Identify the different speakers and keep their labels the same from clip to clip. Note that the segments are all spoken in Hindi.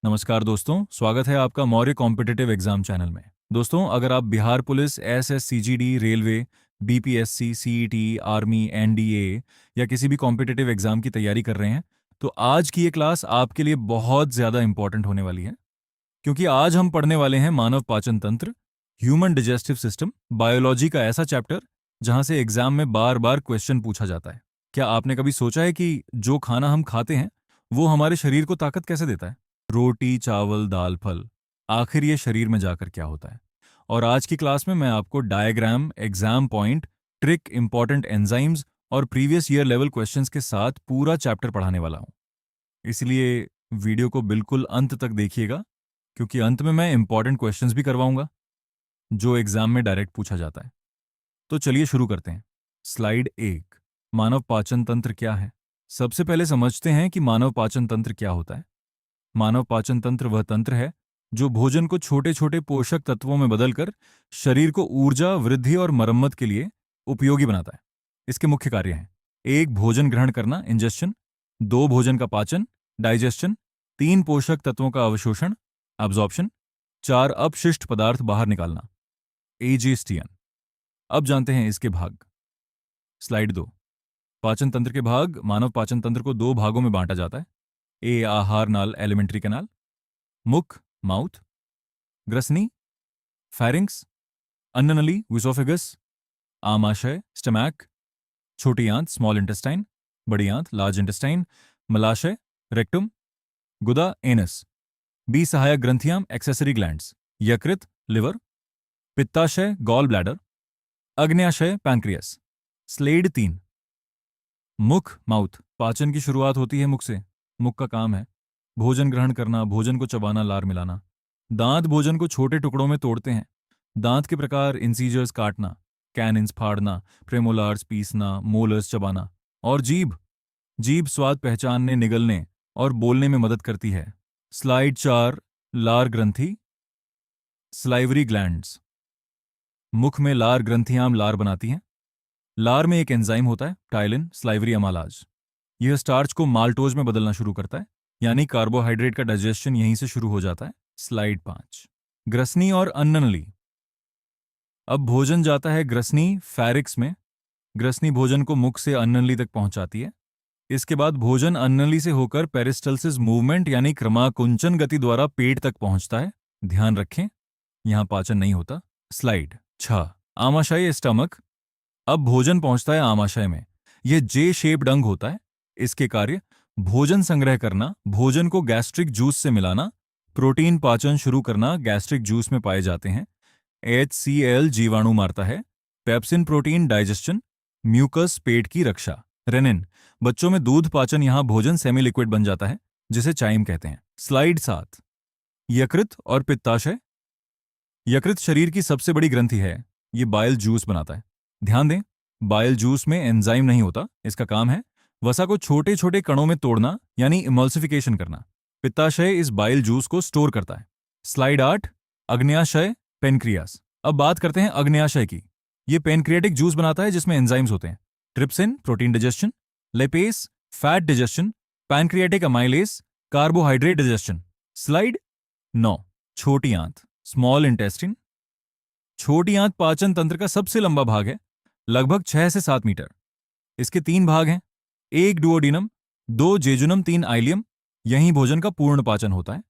Speaker 1: नमस्कार दोस्तों, स्वागत है आपका मौर्य कॉम्पिटिटिव एग्जाम चैनल में। दोस्तों, अगर आप Bihar police, SSC GD, railway, BPSC, CET, army, NDA या किसी भी कॉम्पिटिटिव एग्जाम की तैयारी कर रहे हैं, तो आज की ये क्लास आपके लिए बहुत ज़्यादा इंपॉर्टेंट होने वाली है, क्योंकि आज हम पढ़ने वाले हैं मानव पाचन तंत्र, ह्यूमन डिजेस्टिव सिस्टम, बायोलॉजी का ऐसा चैप्टर जहां से एग्जाम में बार बार क्वेश्चन पूछा जाता है। क्या आपने कभी सोचा है कि जो खाना हम खाते हैं वो हमारे शरीर को ताकत कैसे देता है? रोटी, चावल, दाल, फल, आखिर ये शरीर में जाकर क्या होता है? और आज की क्लास में मैं आपको diagram, exam point, trick, important enzymes और प्रीवियस ईयर लेवल क्वेश्चंस के साथ पूरा चैप्टर पढ़ाने वाला हूं। इसलिए वीडियो को बिल्कुल अंत तक देखिएगा, क्योंकि अंत में मैं इंपॉर्टेंट क्वेश्चंस भी करवाऊंगा जो एग्जाम में डायरेक्ट पूछा जाता है। तो चलिए शुरू करते हैं। स्लाइड 1, मानव पाचन तंत्र क्या है? सबसे पहले समझते हैं कि मानव पाचन तंत्र क्या होता है। मानव पाचन तंत्र वह तंत्र है जो भोजन को छोटे छोटे पोषक तत्वों में बदलकर शरीर को ऊर्जा, वृद्धि और मरम्मत के लिए उपयोगी बनाता है। इसके मुख्य कार्य हैं: 1. भोजन ग्रहण करना, इंजेस्शन। 2. भोजन का पाचन, डाइजेशन। 3. पोषक तत्वों का अवशोषण, एब्जॉर्प्शन। 4. अपशिष्ट पदार्थ बाहर निकालना, एजेस्टियन। अब जानते हैं इसके भाग। स्लाइड 2, पाचन तंत्र के भाग। मानव पाचन तंत्र को दो भागों में बांटा जाता है। ए, आहार नाल, एलिमेंट्री कैनाल। मुख, माउथ। ग्रसनी, फैरिंक्स। अन्ननली, विसोफेगस। आमाशय, स्टमैक। छोटी आंत, स्मॉल इंटेस्टाइन। बड़ी आंत, लार्ज इंटेस्टाइन। मलाशय, रेक्टम। गुदा, एनस। बी सहायक ग्रंथियां, एक्सेसरी ग्लैंड्स। यकृत, लिवर। पित्ताशय, गॉल ब्लैडर। अग्न्याशय, पैंक्रियास। स्लेड 3, मुख, माउथ। पाचन की शुरुआत होती है मुख से। मुख का काम है भोजन ग्रहण करना, भोजन को चबाना, लार मिलाना। दांत भोजन को छोटे टुकड़ों में तोड़ते हैं। दांत के प्रकार: इंसीजर्स, काटना। कैनिन्स, फाड़ना। प्रेमोलार्स, पीसना। मोलर्स, चबाना। और जीभ। जीभ स्वाद पहचानने, निगलने और बोलने में मदद करती है। स्लाइड 4, लार ग्रंथि, स्लाइवरी ग्लैंड्स। मुख में लार ग्रंथियां लार बनाती हैं। लार में एक एंजाइम होता है, टाइलिन, स्लाइवरी अमालाज। यह स्टार्च को माल्टोज में बदलना शुरू करता है, यानी कार्बोहाइड्रेट का डाइजेशन यहीं से शुरू हो जाता है। स्लाइड 5, ग्रसनी और अन्ननली। अब भोजन जाता है ग्रसनी, फैरिक्स में। ग्रसनी भोजन को मुख से अन्ननली तक पहुंचाती है। इसके बाद भोजन अन्ननली से होकर पेरिस्टल्सिस मूवमेंट यानी क्रमाकुंचन गति द्वारा पेट तक पहुंचता है। ध्यान रखें, यहां पाचन नहीं होता। स्लाइड 6, आमाशय, स्टमक। अब भोजन पहुंचता है आमाशय में। यह जे शेप्ड अंग होता है। इसके कार्य: भोजन संग्रह करना, भोजन को गैस्ट्रिक जूस से मिलाना, प्रोटीन पाचन शुरू करना। गैस्ट्रिक जूस में पाए जाते हैं HCl जीवाणु मारता है। Pepsin protein, digestion. म्यूकस, पेट की रक्षा। रेनिन, बच्चों में दूध पाचन। यहां भोजन सेमी लिक्विड बन जाता है, जिसे चाइम कहते हैं। स्लाइड 7, यकृत और पित्ताशय। यकृत शरीर की सबसे बड़ी ग्रंथि है। यह बाइल जूस बनाता है। ध्यान दें, बाइल जूस में एंजाइम नहीं होता। इसका काम है वसा को छोटे छोटे कणों में तोड़ना, यानी इमल्सिफिकेशन करना। पित्ताशय इस बाइल जूस को स्टोर करता है। स्लाइड 8, अग्न्याशय, पेनक्रियास। अब बात करते हैं अग्न्याशय की। यह पेनक्रियाटिक जूस बनाता है जिसमें एंजाइम्स होते हैं: trypsin, protein digestion. Lipase, fat digestion. Pancreatic amylase, carbohydrate digestion. Slide 9, छोटी आंत, स्मॉल इंटेस्टिन। छोटी आंत पाचन तंत्र का सबसे लंबा भाग है, लगभग 6 से 7 मीटर। इसके 3 भाग हैं: 1 डुओडिनम, 2 जेजुनम, 3 आइलियम। यहीं भोजन का पूर्ण पाचन होता है।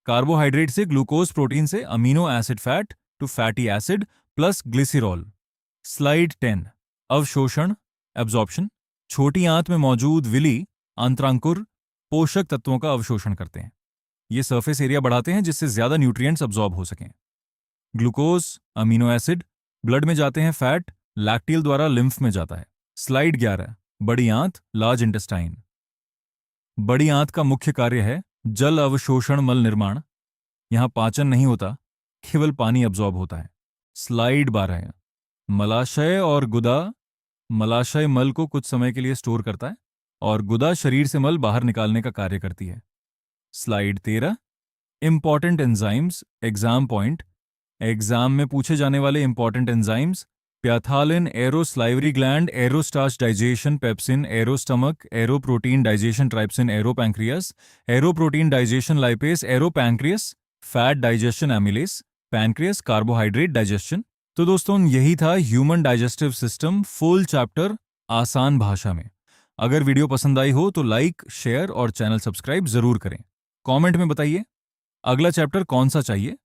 Speaker 1: कार्बोहाइड्रेट से ग्लूकोज, प्रोटीन से amino acid, fat to fatty acid plus glycerol. Slide 10, अवशोषण, एब्जॉर्प्शन। छोटी आंत में मौजूद विली, आंत्रांकुर पोषक तत्वों का अवशोषण करते हैं। ये सरफेस एरिया बढ़ाते हैं जिससे ज्यादा न्यूट्रिएंट्स अब्सॉर्ब हो सकें। ग्लूकोज, अमीनो एसिड ब्लड में जाते हैं। फैट लैक्टियल द्वारा लिम्फ में जाता है। स्लाइड 11, बड़ी आंत, लार्ज इंटेस्टाइन। बड़ी आंत का मुख्य कार्य है जल अवशोषण, मल निर्माण। यहां पाचन नहीं होता, केवल पानी अब्सॉर्ब होता है। स्लाइड 12, मलाशय और गुदा। मलाशय मल को कुछ समय के लिए स्टोर करता है और गुदा शरीर से मल बाहर निकालने का कार्य करती है। Slide 13, important enzymes, exam point. Exam में पूछे जाने वाले important enzymes: ptyalin, arrow salivary gland, arrow starch digestion, pepsin, arrow stomach, arrow protein digestion, trypsin, arrow pancreas, arrow protein digestion, lipase, arrow pancreas, fat digestion, amylase, pancreas, carbohydrate digestion. तो दोस्तों यही था human digestive system full chapter आसान भाषा में। अगर वीडियो पसंद आई हो तो लाइक, शेयर और चैनल सब्सक्राइब जरूर करें। कमेंट में बताइए अगला चैप्टर कौन सा चाहिए।